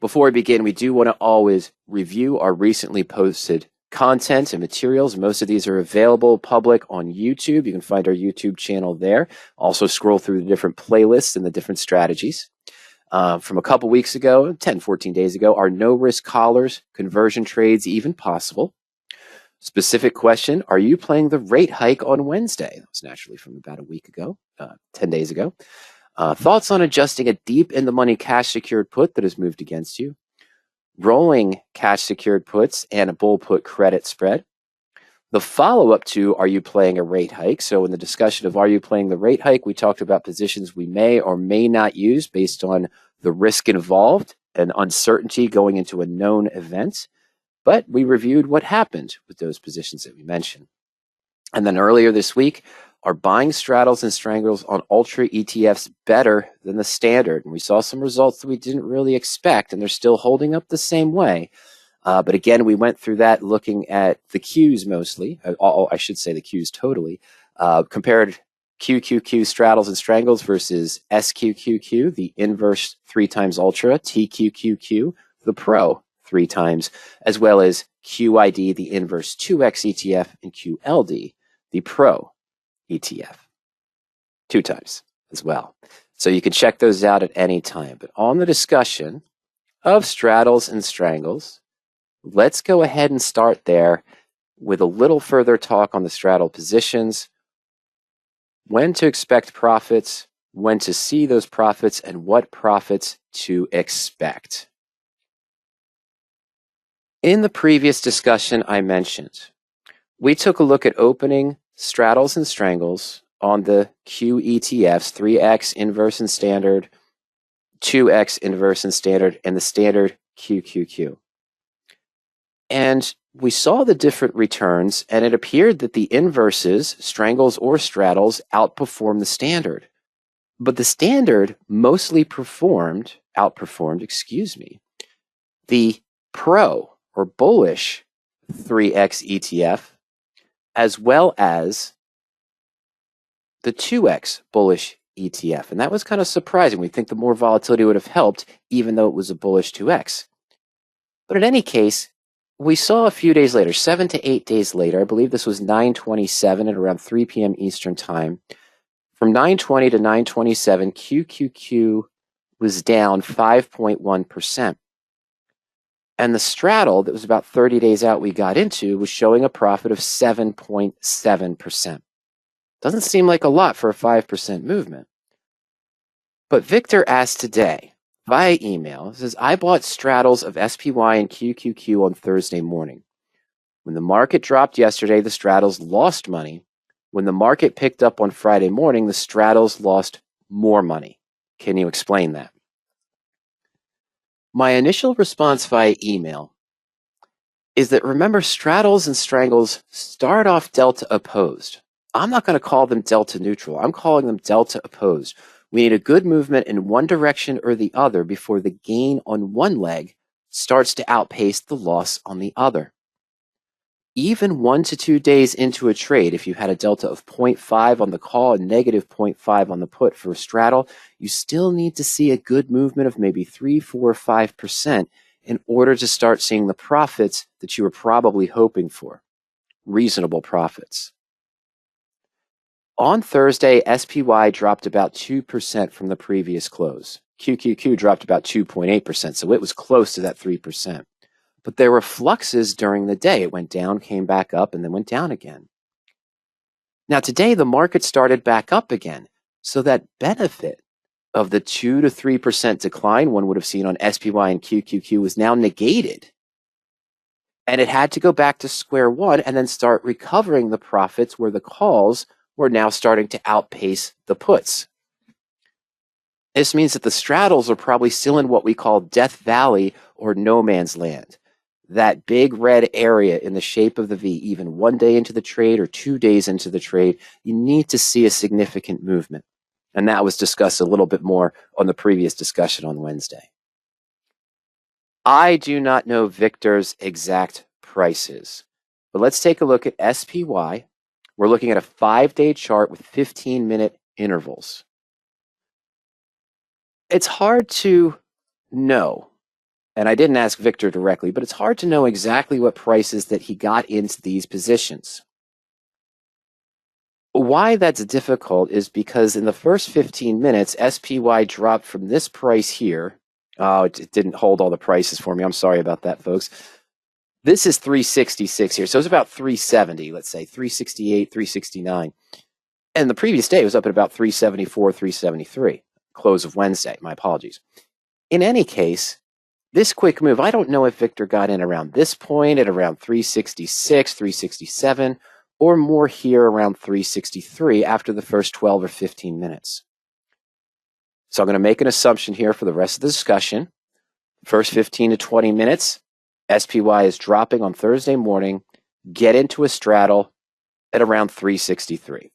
Before we begin, we do want to always review our recently posted content and materials. Most of these are available public on YouTube. You can find our YouTube channel there. Also scroll through the different playlists and the different strategies. From a couple weeks ago, 10, 14 days ago, are no-risk collars, conversion trades even possible? Specific question, are you playing the rate hike on Wednesday? That was naturally from about a week ago, 10 days ago. Thoughts on adjusting a deep in the money cash secured put that has moved against you? Rolling cash secured puts and a bull put credit spread. The follow-up to, are you playing a rate hike? So in the discussion of are you playing the rate hike, we talked about positions we may or may not use based on the risk involved and uncertainty going into a known event. But we reviewed what happened with those positions that we mentioned. And then earlier this week, are buying straddles and strangles on Ultra ETFs better than the standard? And we saw some results that we didn't really expect, and they're still holding up the same way. But again, we went through that looking at the Qs mostly. I should say the Qs totally. Compared QQQ straddles and strangles versus SQQQ, the inverse 3 times Ultra, TQQQ, the Pro 3 times, as well as QID, the inverse 2X ETF, and QLD, the Pro ETF, 2 times as well. So you can check those out at any time. But on the discussion of straddles and strangles, let's go ahead and start there with a little further talk on the straddle positions, when to expect profits, when to see those profits, and what profits to expect. In the previous discussion I mentioned, we took a look at opening straddles and strangles on the Q ETFs, 3X inverse and standard, 2X inverse and standard, and the standard QQQ. And we saw the different returns, and it appeared that the inverses, strangles or straddles, outperformed the standard. But the standard mostly outperformed, the Pro or bullish 3X ETF, as well as the 2X bullish ETF. And that was kind of surprising. We think the more volatility would have helped, even though it was a bullish 2X. But in any case, we saw a few days later, 7 to 8 days later, I believe this was 9/27 at around 3 p.m. Eastern time. From 9/20 to 9/27, QQQ was down 5.1%. And the straddle that was about 30 days out we got into was showing a profit of 7.7%. Doesn't seem like a lot for a 5% movement. But Victor asked today via email, says, I bought straddles of SPY and QQQ on Thursday morning. When the market dropped yesterday, the straddles lost money. When the market picked up on Friday morning, the straddles lost more money. Can you explain that? My initial response via email is that, remember, straddles and strangles start off delta opposed. I'm not going to call them delta neutral. I'm calling them delta opposed. We need a good movement in one direction or the other before the gain on one leg starts to outpace the loss on the other. Even 1 to 2 days into a trade, if you had a delta of 0.5 on the call and negative 0.5 on the put for a straddle, you still need to see a good movement of maybe 3, 4, 5% in order to start seeing the profits that you were probably hoping for. Reasonable profits. On Thursday, SPY dropped about 2% from the previous close. QQQ dropped about 2.8%, so it was close to that 3%. But there were fluxes during the day. It went down, came back up, and then went down again. Now today, the market started back up again. So that benefit of the 2 to 3% decline one would have seen on SPY and QQQ was now negated. And it had to go back to square one and then start recovering the profits where the calls were now starting to outpace the puts. This means that the straddles are probably still in what we call Death Valley or no man's land. That big red area in the shape of the V, even 1 day into the trade or 2 days into the trade, you need to see a significant movement. And that was discussed a little bit more on the previous discussion on Wednesday. I do not know Victor's exact prices, but let's take a look at SPY. We're looking at a 5-day chart with 15-minute intervals. It's hard to know And I didn't ask Victor directly, but it's hard to know exactly what prices that he got into these positions. Why that's difficult is because in the first 15 minutes, SPY dropped from this price here. Oh, it didn't hold all the prices for me. I'm sorry about that, folks. This is 366 here. So it's about 370, let's say 368, 369. And the previous day was up at about 374, 373. Close of Wednesday. My apologies. In any case, this quick move, I don't know if Victor got in around this point at around 366, 367, or more here around 363 after the first 12 or 15 minutes. So I'm going to make an assumption here for the rest of the discussion. First 15 to 20 minutes, SPY is dropping on Thursday morning, get into a straddle at around 363.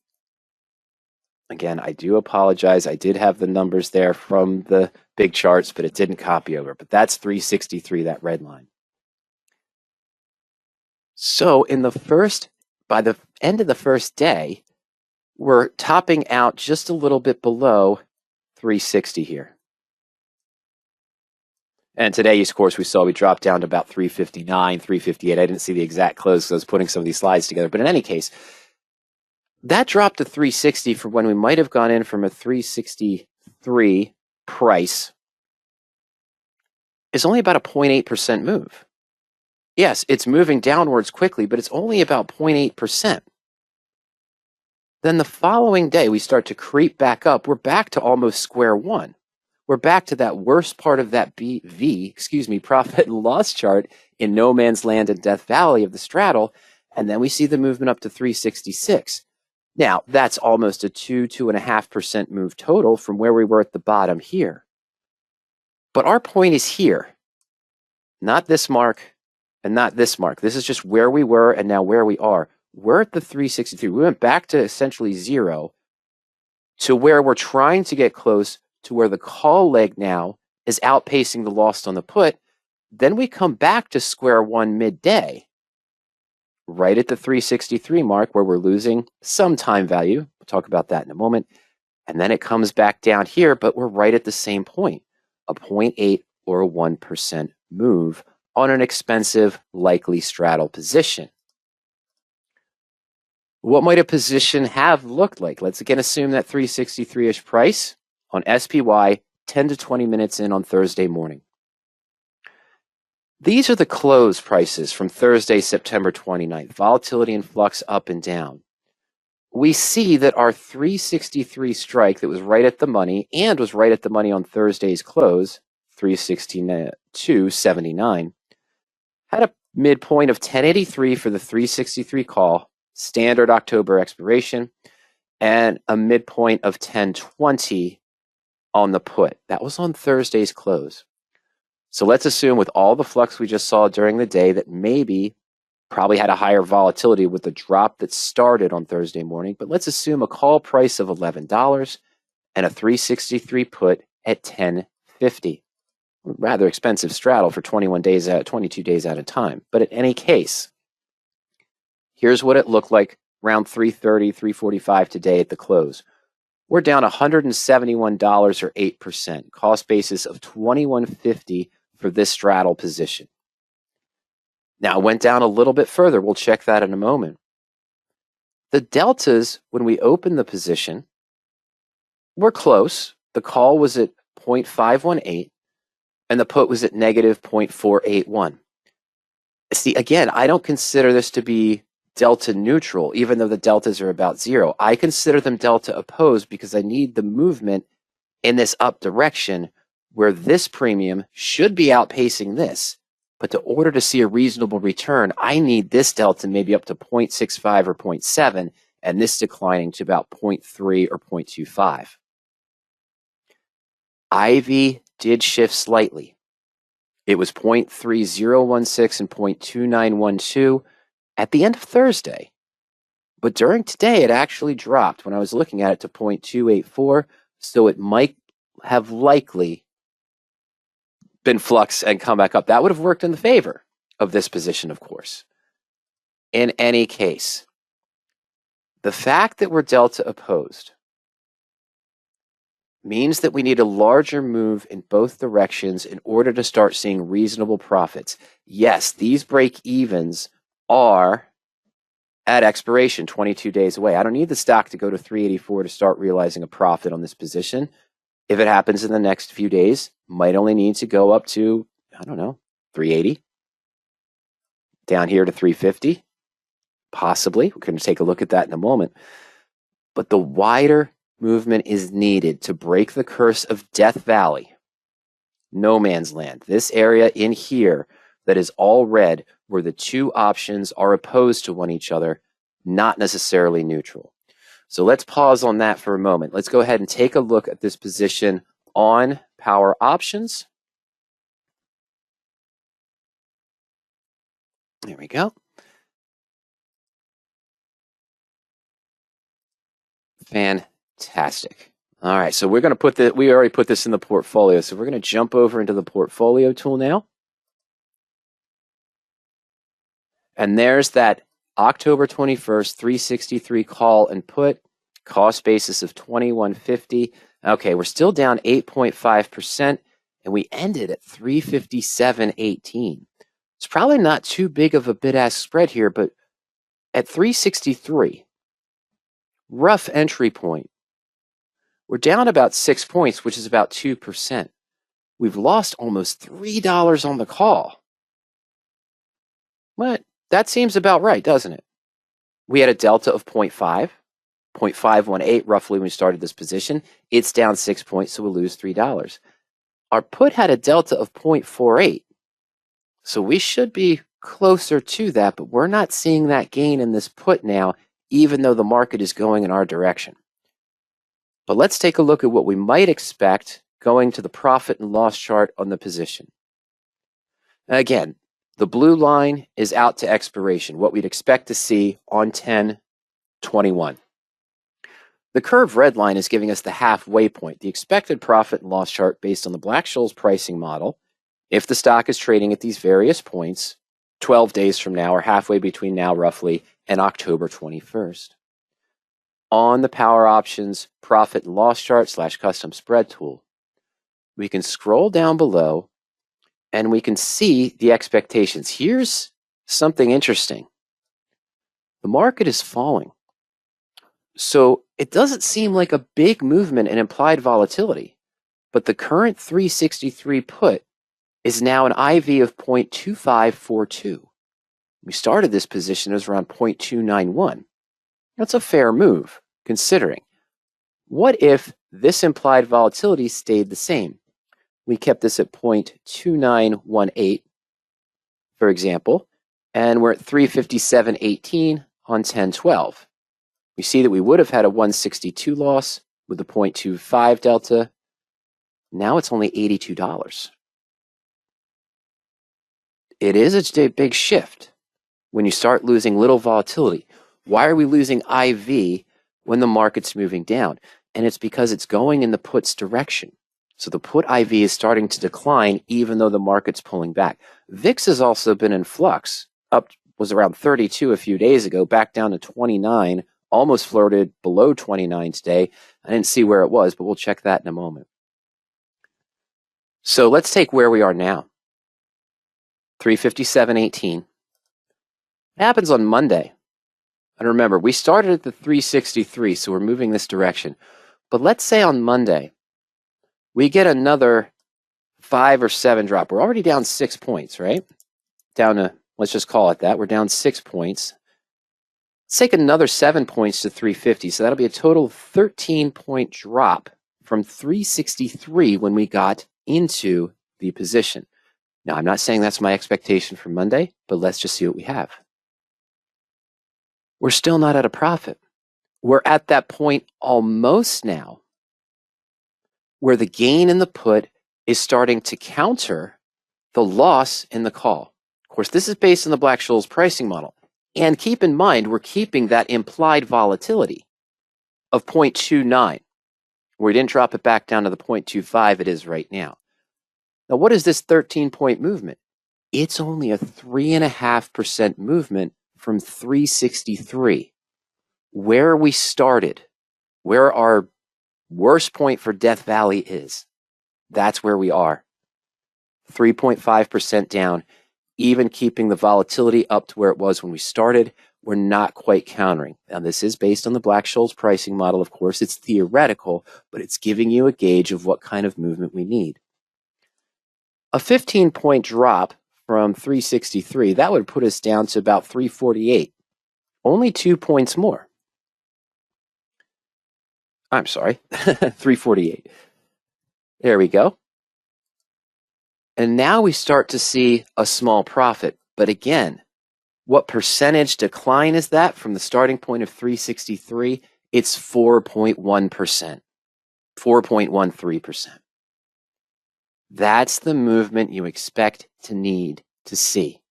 Again, I do apologize. I did have the numbers there from the big charts, but it didn't copy over. But that's 363, that red line. So by the end of the first day, we're topping out just a little bit below 360 here. And today, of course, we dropped down to about 359, 358. I didn't see the exact close because I was putting some of these slides together. But in any case, that dropped to 360 from when we might have gone in from a 363 price is only about a 0.8% move. Yes, it's moving downwards quickly, but it's only about 0.8%. Then the following day, we start to creep back up. We're back to almost square one. We're back to that worst part of that profit and loss chart in no man's land and Death Valley of the straddle. And then we see the movement up to 366. Now, that's almost a 2.5% move total from where we were at the bottom here. But our point is here, not this mark and not this mark. This is just where we were and now where we are. We're at the 363. We went back to essentially zero to where we're trying to get close to where the call leg now is outpacing the loss on the put. Then we come back to square one midday, right at the 363 mark where we're losing some time value. We'll talk about that in a moment. And then it comes back down here, but we're right at the same point, a 0.8 or a 1% move on an expensive, likely straddle position. What might a position have looked like? Let's again assume that 363-ish price on SPY 10 to 20 minutes in on Thursday morning. These are the close prices from Thursday, September 29th. Volatility and flux up and down. We see that our 363 strike that was right at the money and was right at the money on Thursday's close, 362.79, had a midpoint of 1083 for the 363 call, standard October expiration, and a midpoint of 1020 on the put. That was on Thursday's close. So let's assume with all the flux we just saw during the day that maybe probably had a higher volatility with the drop that started on Thursday morning, but let's assume a call price of $11 and a 363 put at 1050. Rather expensive straddle for 22 days at a time. But in any case, here's what it looked like around 330, 345 today at the close. We're down $171 or 8%, cost basis of $21.50 for this straddle position. Now, it went down a little bit further. We'll check that in a moment. The deltas, when we opened the position, were close. The call was at 0.518, and the put was at negative 0.481. See, again, I don't consider this to be delta neutral, even though the deltas are about zero. I consider them delta opposed because I need the movement in this up direction where this premium should be outpacing this. But in order to see a reasonable return, I need this delta maybe up to 0.65 or 0.7, and this declining to about 0.3 or 0.25. Ivy did shift slightly. It was 0.3016 and 0.2912 at the end of Thursday. But during today, it actually dropped when I was looking at it to 0.284, so it might have likely been flux and come back up. That would have worked in the favor of this position, of course. In any case, the fact that we're delta opposed means that we need a larger move in both directions in order to start seeing reasonable profits. Yes, these break-evens are at expiration, 22 days away. I don't need the stock to go to 384 to start realizing a profit on this position. If it happens in the next few days, might only need to go up to, I don't know, 380, down here to 350, possibly. We're going to take a look at that in a moment. But the wider movement is needed to break the curse of Death Valley, no man's land. This area in here that is all red, where the two options are opposed to one each other, not necessarily neutral. So let's pause on that for a moment. Let's go ahead and take a look at this position on power options. There we go. Fantastic. All right, so we're going to put we already put this in the portfolio, so we're going to jump over into the portfolio tool now. And there's that October 21st, 363 call and put, cost basis of 21.50. Okay, we're still down 8.5%, and we ended at 357.18. It's probably not too big of a bid-ask spread here, but at 363, rough entry point, we're down about 6 points, which is about 2%. We've lost almost $3 on the call. But that seems about right, doesn't it? We had a delta of 0.5, 0.518 roughly when we started this position. It's down 6 points, so we'll lose $3. Our put had a delta of 0.48, so we should be closer to that, but we're not seeing that gain in this put now, even though the market is going in our direction. But let's take a look at what we might expect going to the profit and loss chart on the position. Again, the blue line is out to expiration, what we'd expect to see on 10/21. The curved red line is giving us the halfway point, the expected profit and loss chart based on the Black-Scholes pricing model. If the stock is trading at these various points, 12 days from now, or halfway between now roughly, and October 21st. On the power options profit and loss chart / custom spread tool, we can scroll down below and we can see the expectations. Here's something interesting. The market is falling. So it doesn't seem like a big movement in implied volatility, but the current 363 put is now an IV of 0.2542. We started this position as around 0.291. That's a fair move, considering. What if this implied volatility stayed the same? We kept this at 0.2918, for example, and we're at 357.18 on 10/12. We see that we would have had a 162 loss with a 0.25 delta. Now it's only $82. It is a big shift when you start losing little volatility. Why are we losing IV when the market's moving down? And it's because it's going in the put's direction. So the put IV is starting to decline even though the market's pulling back. VIX has also been in flux. Was around 32 a few days ago, back down to 29, almost flirted below 29 today. I didn't see where it was, but we'll check that in a moment. So let's take where we are now. 357.18. It happens on Monday. And remember, we started at the 363, so we're moving this direction. But let's say on Monday, we get another 5 or 7 drop. We're already down 6 points, right? Down to, let's just call it that. We're down 6 points. Let's take another 7 points to 350. So that'll be a total of 13-point drop from 363 when we got into the position. Now, I'm not saying that's my expectation for Monday, but let's just see what we have. We're still not at a profit. We're at that point almost now where the gain in the put is starting to counter the loss in the call. Of course, this is based on the Black-Scholes pricing model. And keep in mind, we're keeping that implied volatility of 0.29. We didn't drop it back down to the 0.25 it is right now. Now, what is this 13-point movement? It's only a 3.5% movement from 363. Where we started, where our worst point for Death Valley is. That's where we are. 3.5% down, even keeping the volatility up to where it was when we started. We're not quite countering. Now, this is based on the Black-Scholes pricing model, of course. It's theoretical, but it's giving you a gauge of what kind of movement we need. A 15-point drop from 363, that would put us down to about 348. Only 2 points more. I'm sorry, 348. There we go. And now we start to see a small profit. But again, what percentage decline is that from the starting point of 363? It's 4.1%, 4.13%. That's the movement you expect to need to see.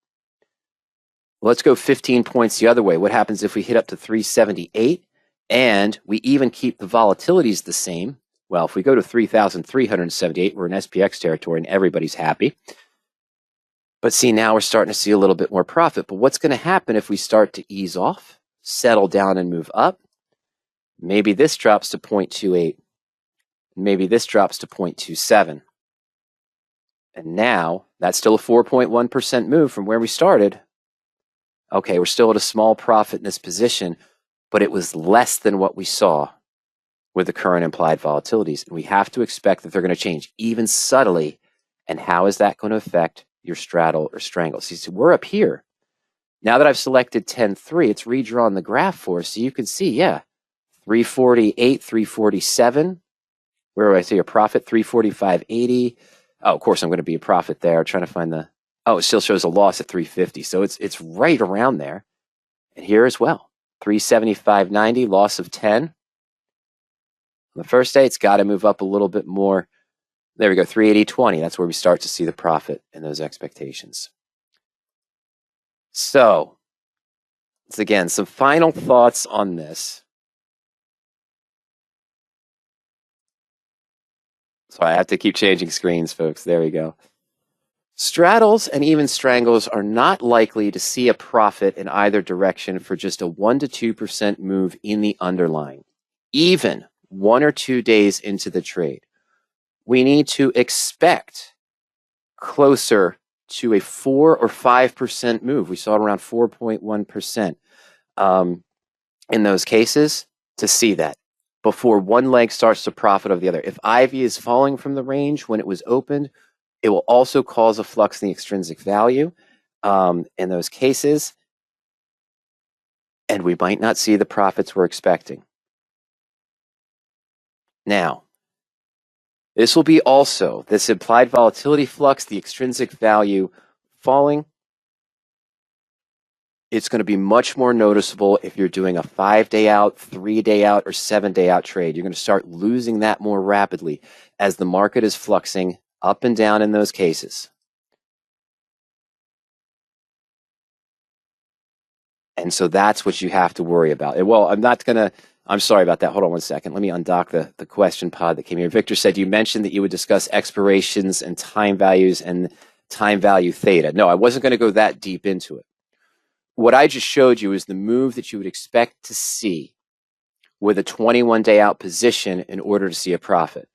Let's go 15 points the other way. What happens if we hit up to 378 and we even keep the volatilities the same? Well, if we go to 3,378, we're in SPX territory and everybody's happy. But see, now we're starting to see a little bit more profit. But what's going to happen if we start to ease off, settle down and move up? Maybe this drops to 0.28. Maybe this drops to 0.27. And now that's still a 4.1% move from where we started. Okay, we're still at a small profit in this position, but it was less than what we saw with the current implied volatilities. And we have to expect that they're going to change, even subtly. And how is that going to affect your straddle or strangle? See, we're up here. Now that I've selected 10.3, it's redrawn the graph for us. So you can see, yeah, 348, 347. Where do I see a profit? 345.80. Oh, of course, I'm going to be a profit there. I'm trying to find the... Oh, it still shows a loss at 350. So it's right around there. And here as well. 375.90, loss of 10. On the first day, it's got to move up a little bit more. There we go, 380.20. That's where we start to see the profit in those expectations. So, again, some final thoughts on this. So I have to keep changing screens, folks. There we go. Straddles and even strangles are not likely to see a profit in either direction for just a 1 to 2% move in the underlying, even 1 or 2 days into the trade. We need to expect closer to a 4 or 5% move. We saw it around 4.1% in those cases to see that before one leg starts to profit of the other. If Ivy is falling from the range when it was opened, it will also cause a flux in the extrinsic value in those cases, and we might not see the profits we're expecting. Now, this will be also, this implied volatility flux, the extrinsic value falling. It's going to be much more noticeable if you're doing a 5-day out, 3-day out, or 7-day out trade. You're going to start losing that more rapidly as the market is fluxing up and down in those cases. And so that's what you have to worry about. Well, I'm sorry about that. Hold on one second. Let me undock the question pod that came here. Victor said, you mentioned that you would discuss expirations and time values and time value theta. No, I wasn't going to go that deep into it. What I just showed you is the move that you would expect to see with a 21-day out position in order to see a profit.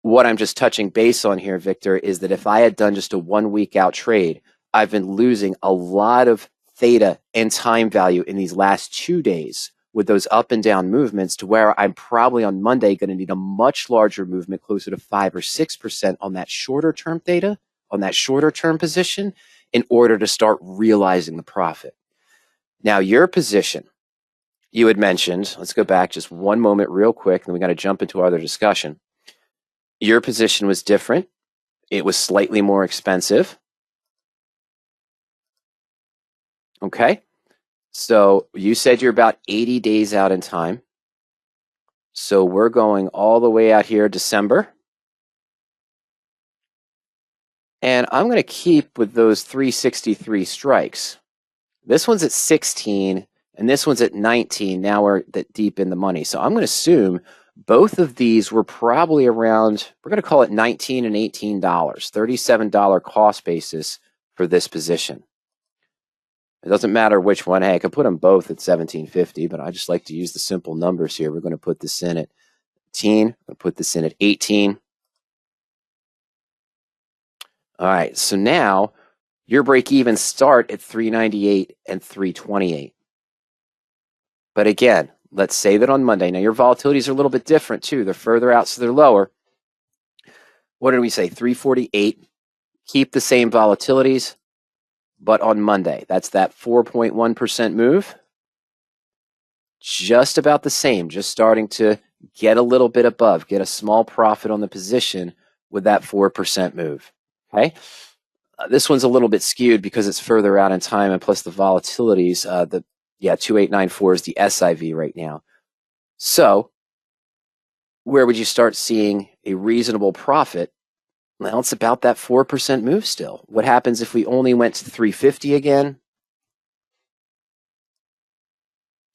What I'm just touching base on here, Victor, is that if I had done just a 1-week out trade, I've been losing a lot of theta and time value in these last 2 days with those up and down movements, to where I'm probably on Monday going to need a much larger movement, closer to 5 or 6% on that shorter term theta, on that shorter term position, in order to start realizing the profit. Now, your position, you had mentioned, let's go back just one moment real quick, and we got to jump into our other discussion. Your position was different. It was slightly more expensive. Okay. So you said you're about 80 days out in time. So we're going all the way out here, December. And I'm going to keep with those 363 strikes. This one's at 16, and this one's at 19. Now we're that deep in the money. So I'm going to assume both of these were probably around, we're going to call it $19 and $18, $37 cost basis for this position. It doesn't matter which one. Hey, I could put them both at $17.50, but I just like to use the simple numbers here. We're going to put this in at 18. I'll put this in at 18. All right, so now your break-even start at 398 and 328. But again, let's say that on Monday. Now, your volatilities are a little bit different, too. They're further out, so they're lower. What did we say? 348. Keep the same volatilities, but on Monday. That's that 4.1% move. Just about the same, just starting to get a little bit above, get a small profit on the position with that 4% move. Okay? This one's a little bit skewed because it's further out in time, and plus the volatilities, 2894 is the SIV right now. So where would you start seeing a reasonable profit? Well, it's about that 4% move still. What happens if we only went to 350 again?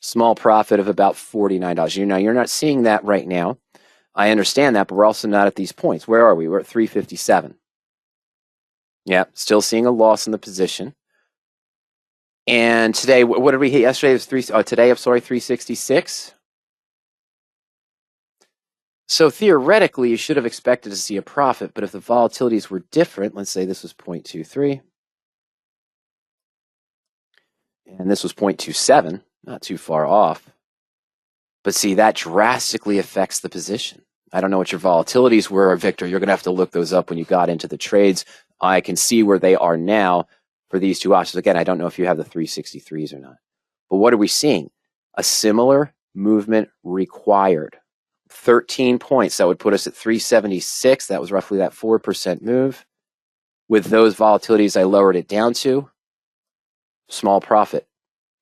Small profit of about $49. Now, you're not seeing that right now. I understand that, but we're also not at these points. Where are we? We're at 357. Yeah, still seeing a loss in the position. And today, what did we hit yesterday? It was today, I'm sorry, 366. So theoretically, you should have expected to see a profit, but if the volatilities were different, let's say this was 0.23, and this was 0.27, not too far off. But see, that drastically affects the position. I don't know what your volatilities were, Victor. You're going to have to look those up when you got into the trades. I can see where they are now for these two options. Again, I don't know if you have the 363s or not. But what are we seeing? A similar movement required. 13 points. That would put us at 376. That was roughly that 4% move. With those volatilities, I lowered it down to small profit.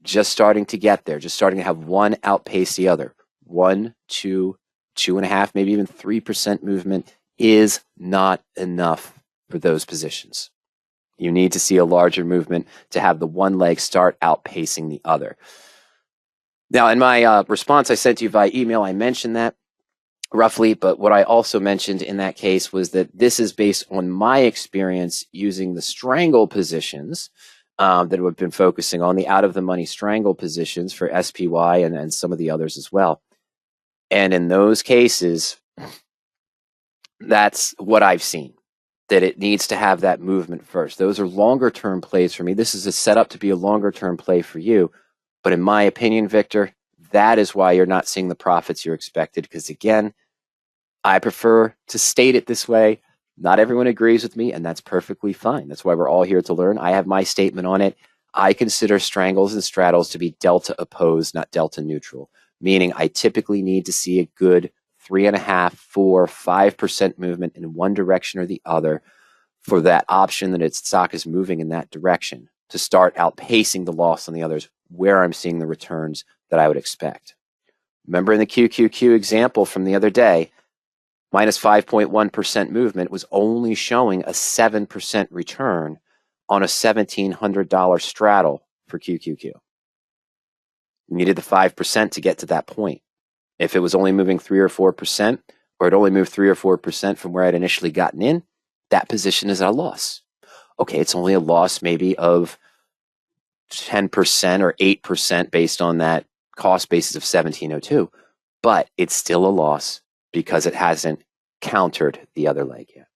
Just starting to get there. Just starting to have one outpace the other. 1, 2, 2.5, maybe even 3% movement is not enough for those positions. You need to see a larger movement to have the one leg start outpacing the other. Now, in my response I sent to you via email, I mentioned that roughly, but what I also mentioned in that case was that this is based on my experience using the strangle positions that we've been focusing on, the out of the money strangle positions for SPY and some of the others as well. And in those cases, that's what I've seen, that it needs to have that movement first. Those are longer term plays for me. This is a setup to be a longer term play for you. But in my opinion, Victor, that is why you're not seeing the profits you're expected. Because again, I prefer to state it this way. Not everyone agrees with me, and that's perfectly fine. That's why we're all here to learn. I have my statement on it. I consider strangles and straddles to be delta opposed, not delta neutral, meaning I typically need to see a good 3.5%, 4%, 5% movement in one direction or the other for that option that its stock is moving in that direction to start outpacing the loss on the others where I'm seeing the returns that I would expect. Remember in the QQQ example from the other day, minus 5.1% movement was only showing a 7% return on a $1,700 straddle for QQQ. You needed the 5% to get to that point. If it was only moving 3 or 4%, or it only moved 3 or 4% from where I'd initially gotten in, that position is at a loss. Okay, it's only a loss maybe of 10% or 8% based on that cost basis of 1702, but it's still a loss because it hasn't countered the other leg yet.